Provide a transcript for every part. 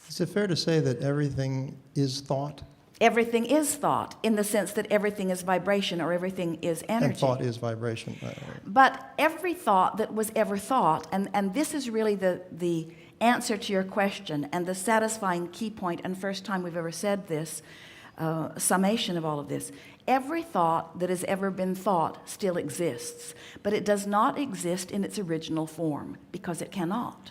Is it fair to say that everything is thought? Everything is thought, in the sense that everything is vibration or everything is energy. And thought is vibration. But every thought that was ever thought, and this is really the answer to your question and the satisfying key point, and first time we've ever said this, summation of all of this. Every thought that has ever been thought still exists, but it does not exist in its original form, because it cannot.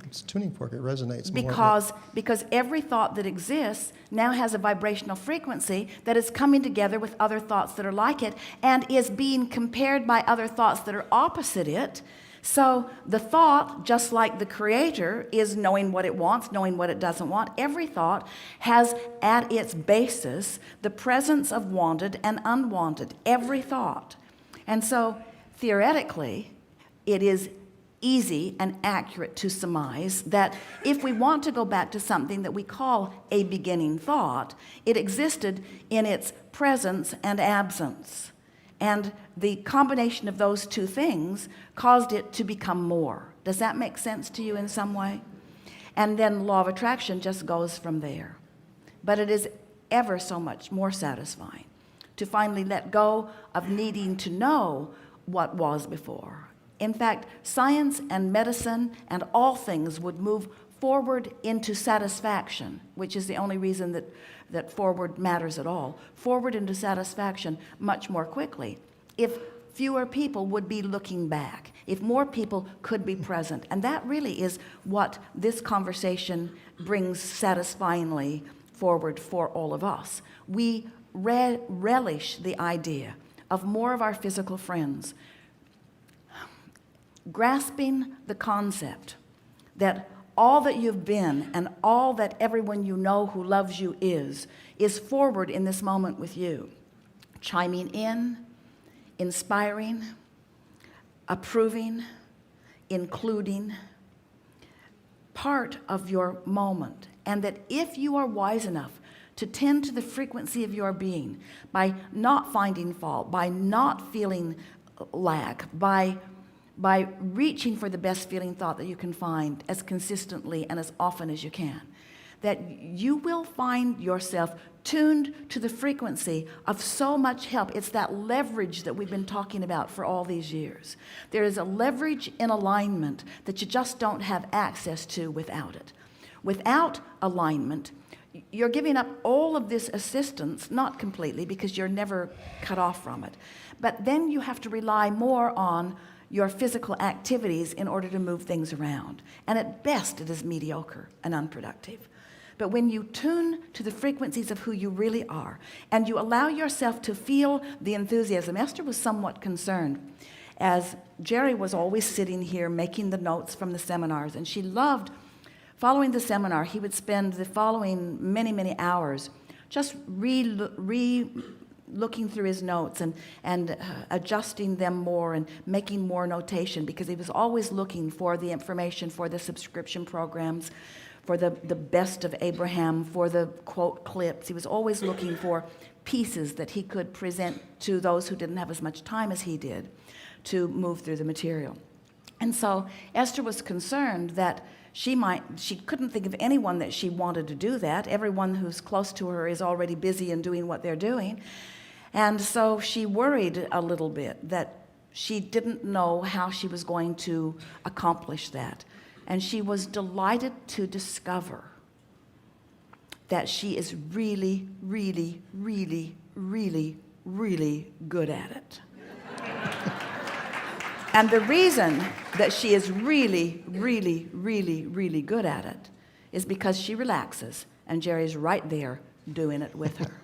It's tuning fork. It resonates Because every thought that exists now has a vibrational frequency that is coming together with other thoughts that are like it, and is being compared by other thoughts that are opposite it. So the thought, just like the creator, is knowing what it wants, knowing what it doesn't want. Every thought has at its basis the presence of wanted and unwanted. Every thought. And so theoretically, it is easy and accurate to surmise that if we want to go back to something that we call a beginning thought, it existed in its presence and absence. And the combination of those two things caused it to become more. Does that make sense to you in some way? And then law of attraction just goes from there. But it is ever so much more satisfying to finally let go of needing to know what was before. In fact, science and medicine and all things would move forward into satisfaction, which is the only reason that forward matters at all, forward into satisfaction much more quickly if fewer people would be looking back, if more people could be present. And that really is what this conversation brings satisfyingly forward for all of us. We relish the idea of more of our physical friends grasping the concept that all that you've been and all that everyone you know who loves you is forward in this moment with you, chiming in, inspiring, approving, including, part of your moment. And that if you are wise enough to tend to the frequency of your being by not finding fault, by not feeling lack, by reaching for the best feeling thought that you can find as consistently and as often as you can, that you will find yourself tuned to the frequency of so much help. It's that leverage that we've been talking about for all these years. There is a leverage in alignment that you just don't have access to without it. Without alignment, you're giving up all of this assistance, not completely, because you're never cut off from it. But then you have to rely more on your physical activities in order to move things around. And at best, it is mediocre and unproductive. But when you tune to the frequencies of who you really are, and you allow yourself to feel the enthusiasm. Esther was somewhat concerned, as Jerry was always sitting here making the notes from the seminars, and she loved following the seminar. He would spend the following many, many hours just looking through his notes and adjusting them more and making more notation, because he was always looking for the information for the subscription programs, for the best of Abraham, for the quote clips. He was always looking for pieces that he could present to those who didn't have as much time as he did to move through the material. And so Esther was concerned that she couldn't think of anyone that she wanted to do that. Everyone who's close to her is already busy and doing what they're doing. And so she worried a little bit that she didn't know how she was going to accomplish that. And she was delighted to discover that she is really, really, really, really, really good at it. And the reason that she is really, really, really, really good at it is because she relaxes, and Jerry's right there doing it with her.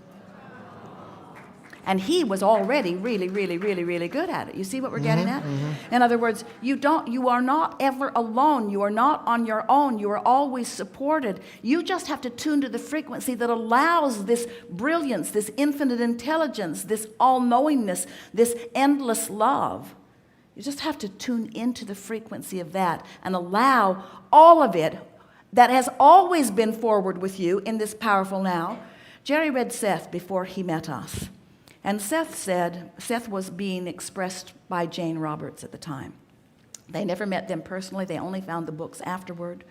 And he was already really, really, really, really good at it. You see what we're getting at? In other words, you are not ever alone. You are not on your own. You are always supported. You just have to tune to the frequency that allows this brilliance, this infinite intelligence, this all-knowingness, this endless love. You just have to tune into the frequency of that and allow all of it that has always been forward with you in this powerful now. Jerry read Seth before he met us. And Seth was being expressed by Jane Roberts at the time. They never met them personally. They only found the books afterward.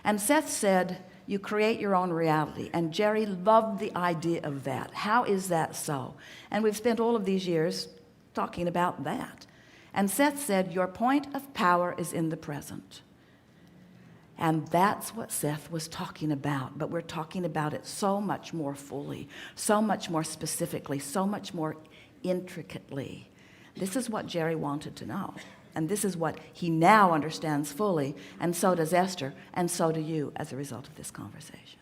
And Seth said, you create your own reality. And Jerry loved the idea of that. How is that so? And we've spent all of these years talking about that. And Seth said, your point of power is in the present. And that's what Seth was talking about. But we're talking about it so much more fully, so much more specifically, so much more intricately. This is what Jerry wanted to know. And this is what he now understands fully. And so does Esther. And so do you as a result of this conversation.